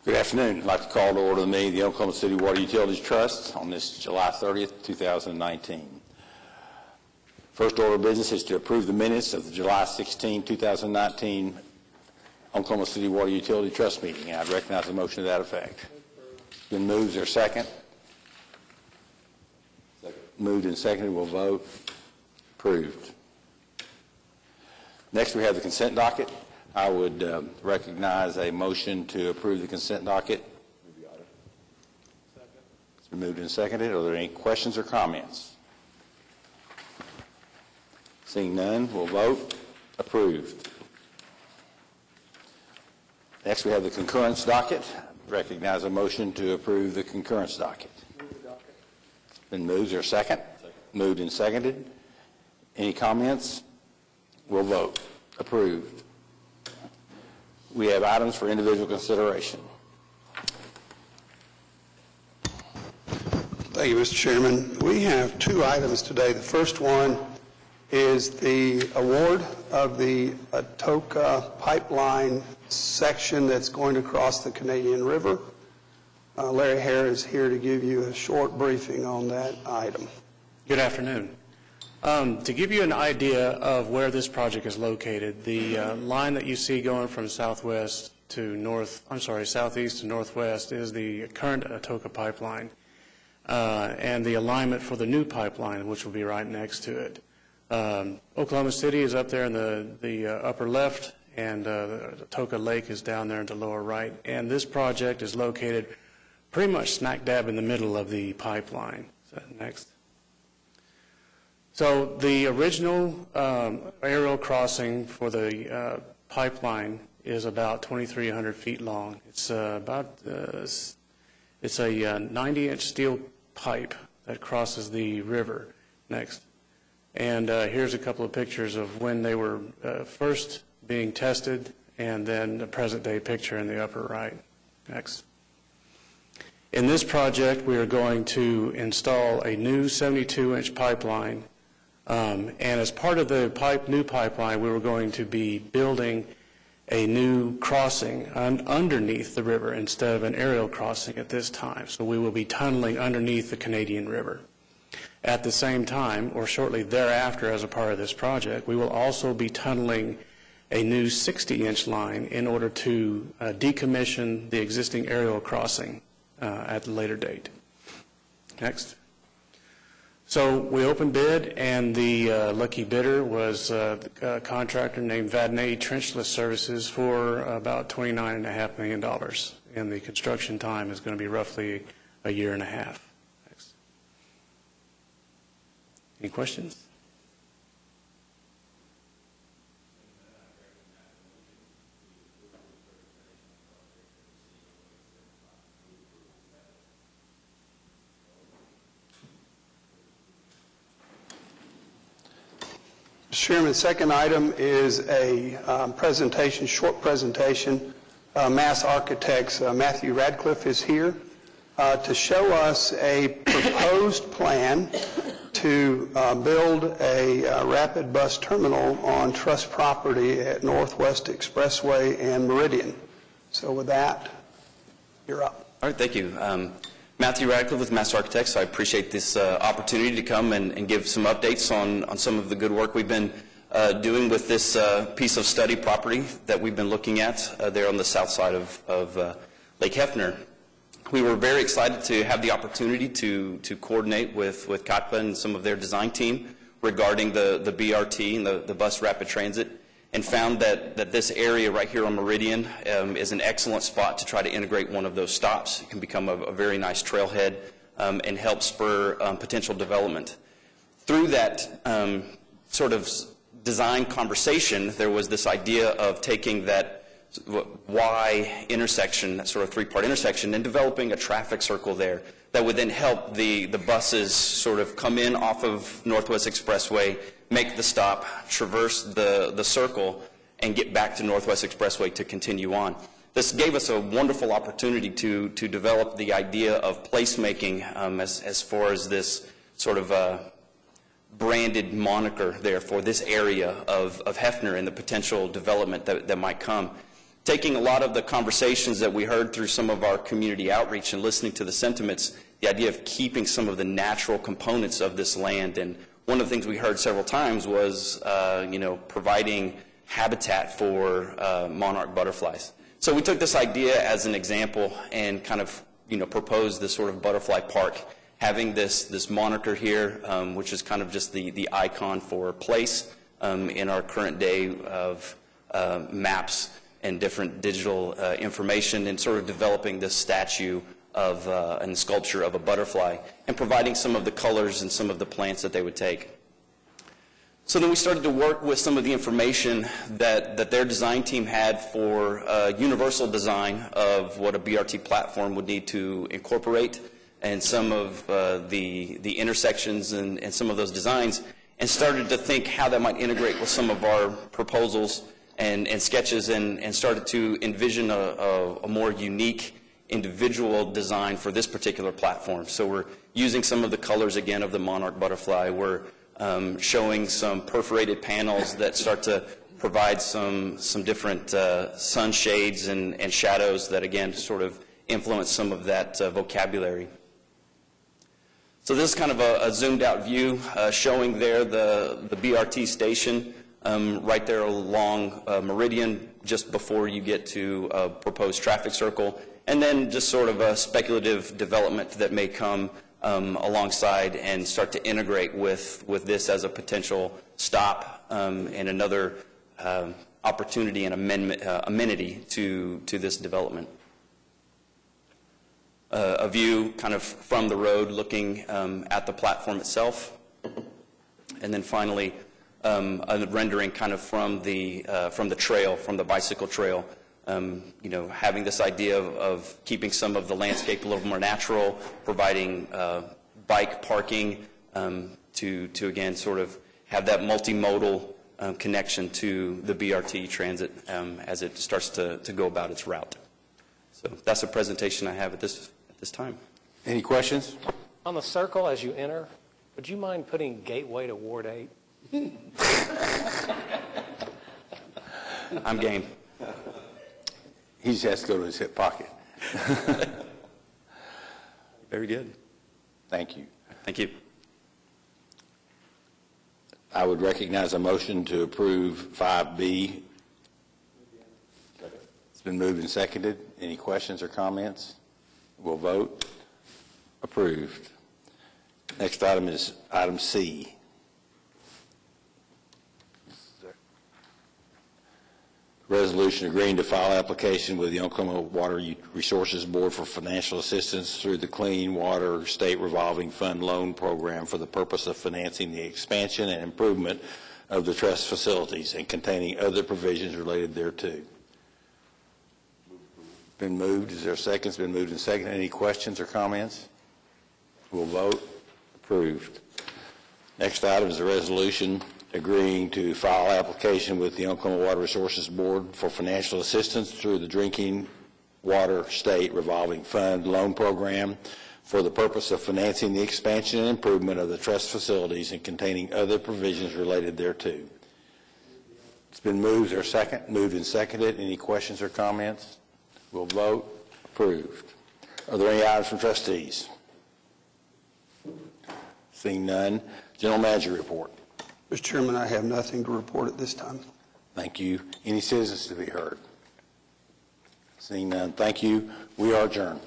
Good afternoon. I'd like to call to order the meeting of the Oklahoma City Water Utilities Trust on this July 30th, 2019. First order of business is to approve the minutes of the July 16, 2019 Oklahoma City Water Utility Trust meeting. I'd recognize a motion to that effect. Been moved. Is there a second? Second. Moved and seconded. We'll vote. Approved. Next, we have the consent docket. I would recognize a motion to approve the consent docket. It's been moved and seconded. Are there any questions or comments? Seeing none, we'll vote. Approved. Next, we have the concurrence docket. Recognize a motion to approve the concurrence docket. It's been moved. Is there a second? Moved and seconded. Any comments? We'll vote. Approved. We have items for individual consideration. Thank you, Mr. Chairman. We have two items today. The first one is the award of the Atoka pipeline section that's going to cross the Canadian River. Larry Hare is here to give you a short briefing on that item. Good afternoon. To give you an idea of where this project is located, the line that you see going from southeast to northwest is the current Atoka pipeline, and the alignment for the new pipeline, which will be right next to it. Oklahoma City is up there in the upper left, and the Atoka Lake is down there in the lower right. And this project is located pretty much smack dab in the middle of the pipeline. So next. So the original aerial crossing for the pipeline is about 2,300 feet long. It's it's a 90-inch steel pipe that crosses the river. Next. And here's a couple of pictures of when they were first being tested, and then the present day picture in the upper right. Next. In this project, we are going to install a new 72-inch pipeline. And as part of the new pipeline, we were going to be building a new crossing underneath the river instead of an aerial crossing at this time. So we will be tunneling underneath the Canadian River. At the same time, or shortly thereafter as a part of this project, we will also be tunneling a new 60-inch line in order to decommission the existing aerial crossing at a later date. Next. So we opened bid, and the lucky bidder was a contractor named Vadnais Trenchless Services for about $29.5 million, and the construction time is going to be roughly a year and a half. Next. Any questions? Chairman, second item is a short presentation. Mass Architects Matthew Radcliffe is here to show us a proposed plan to build a rapid bus terminal on trust property at Northwest Expressway and Meridian. So with that, you're up. All right, thank you. Matthew Radcliffe with Mass Architects. I appreciate this opportunity to come and give some updates on some of the good work we've been doing with this piece of study property that we've been looking at there on the south side of Lake Hefner. We were very excited to have the opportunity to coordinate with CATPA and some of their design team regarding the BRT and the bus rapid transit, and found that this area right here on Meridian is an excellent spot to try to integrate one of those stops. It can become a very nice trailhead and help spur potential development. Through that sort of design conversation, there was this idea of taking that Y intersection, that sort of three-part intersection, and developing a traffic circle there that would then help the buses sort of come in off of Northwest Expressway, make the stop, traverse the circle, and get back to Northwest Expressway to continue on. This gave us a wonderful opportunity to develop the idea of placemaking as far as this sort of branded moniker there for this area of Hefner and the potential development that might come. taking a lot of the conversations that we heard through some of our community outreach and listening to the sentiments, the idea of keeping some of the natural components of this land. And one of the things we heard several times was, providing habitat for monarch butterflies. So we took this idea as an example and kind of, proposed this sort of butterfly park, having this moniker here, which is kind of just the icon for place in our current day of maps and different digital information, and sort of developing this statue of and sculpture of a butterfly, and providing some of the colors and some of the plants that they would take. So then we started to work with some of the information that their design team had for universal design of what a BRT platform would need to incorporate, and some of the intersections and some of those designs, and started to think how that might integrate with some of our proposals and sketches, and started to envision a more unique individual design for this particular platform. So we're using some of the colors again of the monarch butterfly. We're showing some perforated panels that start to provide some different sun shades and shadows that again sort of influence some of that vocabulary. So this is kind of a zoomed out view showing there the BRT station right there along Meridian, just before you get to a proposed traffic circle, and then just sort of a speculative development that may come alongside and start to integrate with this as a potential stop and another opportunity and amenity to this development. A view kind of from the road looking at the platform itself, and then finally a rendering kind of from the trail, from the bicycle trail. Having this idea of keeping some of the landscape a little more natural, providing bike parking to again sort of have that multimodal connection to the BRT transit as it starts to go about its route. So that's a presentation I have at this time. Any questions? On the circle as you enter, would you mind putting Gateway to Ward 8? I'm game. He just has to go to his hip pocket. Very good. Thank you. Thank you. I would recognize a motion to approve 5B. It's been moved and seconded. Any questions or comments? We'll vote. Approved. Next item is item C. Resolution agreeing to file application with the Oklahoma Water Resources Board for financial assistance through the Clean Water State Revolving Fund Loan Program for the purpose of financing the expansion and improvement of the trust facilities and containing other provisions related thereto. Been moved. Is there a second? It's been moved and seconded. Any questions or comments? We'll vote. Approved. Next item is a resolution agreeing to file application with the Oklahoma Water Resources Board for financial assistance through the Drinking Water State Revolving Fund Loan Program for the purpose of financing the expansion and improvement of the trust facilities and containing other provisions related thereto. It's been moved. Is there a second? Moved and seconded. Any questions or comments? We'll vote. Approved. Are there any items from trustees? Seeing none. General Manager report. Mr. Chairman, I have nothing to report at this time. Thank you. Any citizens to be heard? Seeing none. Thank you. We are adjourned.